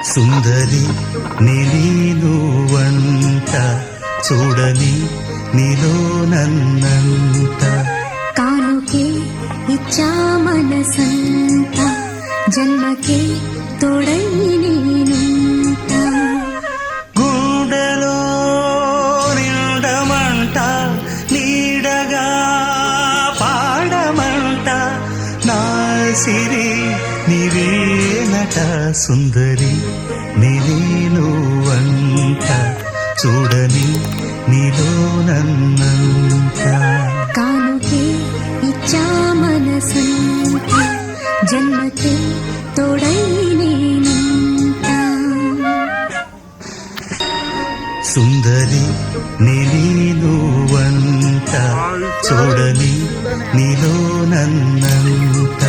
సుందరి నీనువంట చూడని నీలో నన్నంత కానుకే ఇచ్చా మనసంత జన్మకే తోడై నేనుంట గుండెలో నిండమంట నీడగా పాడమంట నా సిరి నీవేనట సుందరి నీనువంట చూడని నీలో నన్నంత కానుకే ఇచ్చా మనసంత జన్మకే తోడై నేనుంట సుందరి నీనువంట చూడని నీలో నన్నంత